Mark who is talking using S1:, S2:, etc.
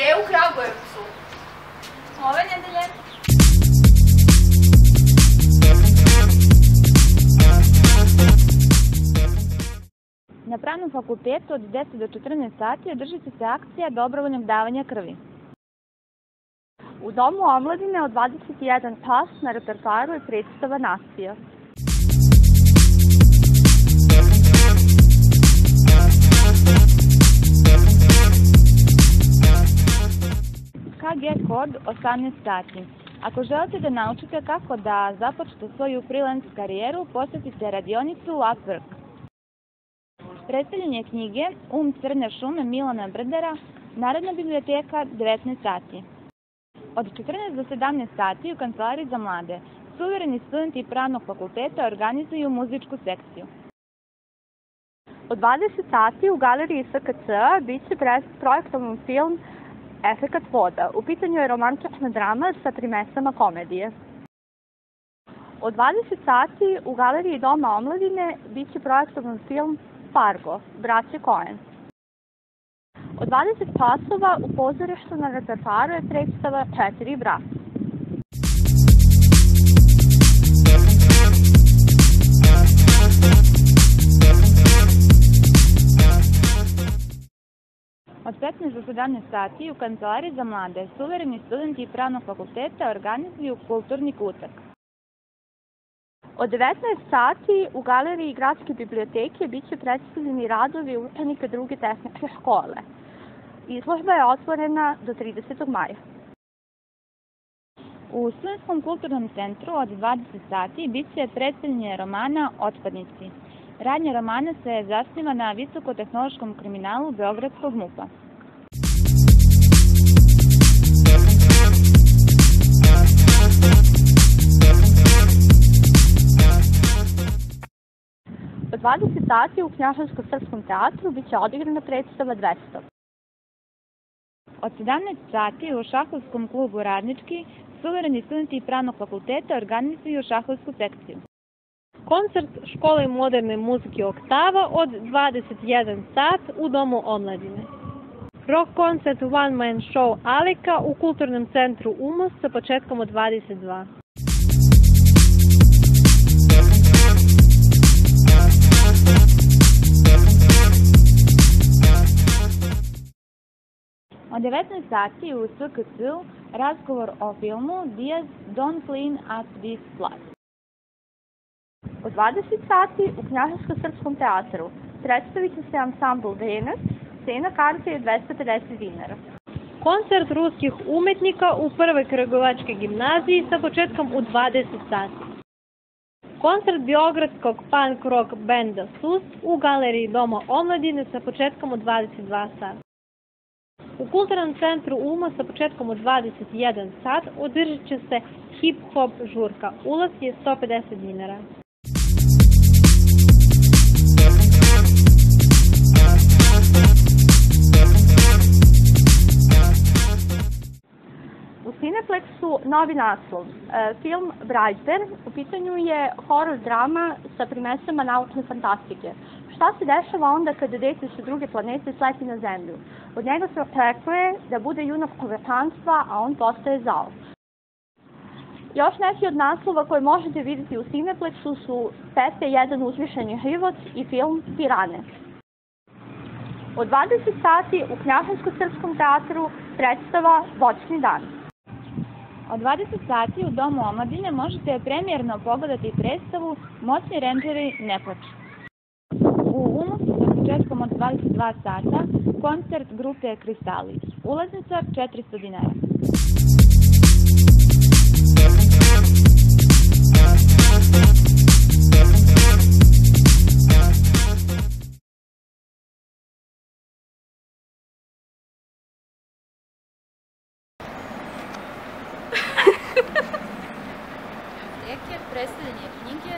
S1: Gde je u Kragujevcu? Ove nedelje?
S2: Na Pravnom fakultetu od 10 do 14 sati održit će se akcija dobrovoljnog davanja krvi.
S3: U Domu omladine od 21 čas na repertoaru je predstava Nacija.
S2: KG kod 18 sati. Ako želite da naučite kako da započnete svoju freelance karijeru, posetite radionicu Upwork. Predstavljanje knjige Crne šume Milana Brdara, Narodna biblioteka 19 sati. Od 14 do 17 sati u Kancelariji za mlade suvereni studenti Pravnog fakulteta organizuju muzičku sekciju.
S3: Od 20 sati u Galeriji SKC bit će projektovan film Efekat voda. U pitanju je romantična drama sa primesama komedije. Od 20 sati u Galeriji Doma omladine bit će projektovan film Fargo, braće Coen. Od 20 časova u pozorištu na repertoaru je predstava Četiri brata.
S2: Od 15 do 17 sati u Kancelariji za mlade suvereni studenti Pravnog fakulteta organizuju kulturni kutak.
S3: Od 19 sati u Galeriji Gradske biblioteke bit će predstavljeni radovi učenika druge tehničke škole. Izložba je otvorena do 30. maja.
S2: U Studentskom kulturnom centru od 20 sati bit će predstavljanje romana Otpadnici. Radnja romana se zasniva na visokotehnološkom kriminalu Beogradskog MUP-a.
S3: Od 20 sati u Knjaževsko-srpskom teatru bit će odigrana predstava 200.
S2: Od 17 sati u šahovskom klubu Radnički suvereni studenti Pravnog fakulteta organizuju šahovsku sekciju.
S4: Koncert Škole moderne muzike Oktava od 21 sat u Domu omladine. Rock koncert One Man Show Aleka u Kulturnom centru Umos sa početkom od 22.
S2: Od 19 sati u SKC-u razgovor o filmu Diaz Don't Clean Up This Blood.
S3: Od 20 sati u Knjaževsko-srpskom teatru predstavit će se ansambl Venac, cena karte je 250 dinara.
S4: Koncert ruskih umetnika u Prvoj Kragujevačkoj gimnaziji sa početkom u 20 sati. Koncert beogradskog punk rock benda SUS u Galeriji Doma omladine sa početkom u 22 sata. U Kulturnom centru Uma sa početkom u 21 sat održat će se hip-hop žurka. Ulaz je 150 dinara.
S3: U Cineplexu novi naslov. Film Brightburn u pitanju je horor drama sa primesama naučne fantastike. Šta se dešava onda kada dete sa druge planete sleti na Zemlju? Od njega se očekuje da bude junak čovečanstva, a on postaje zao. Još neki od naslova koje možete vidjeti u Cineplexu su Pepe, jedan uzvišeni život i film Pirane. Od 20 sati u Knjaževsko-srpskom teatru predstava Voćni dan.
S2: Od 20 sati u Domu omladine možete premijerno pogledati predstavu Moćni rendžeri ne plaču. U Umosu sa početkom od 22 sata koncert grupe Kristali. Ulaznica 400 dinara.
S1: Predstavljanje knjige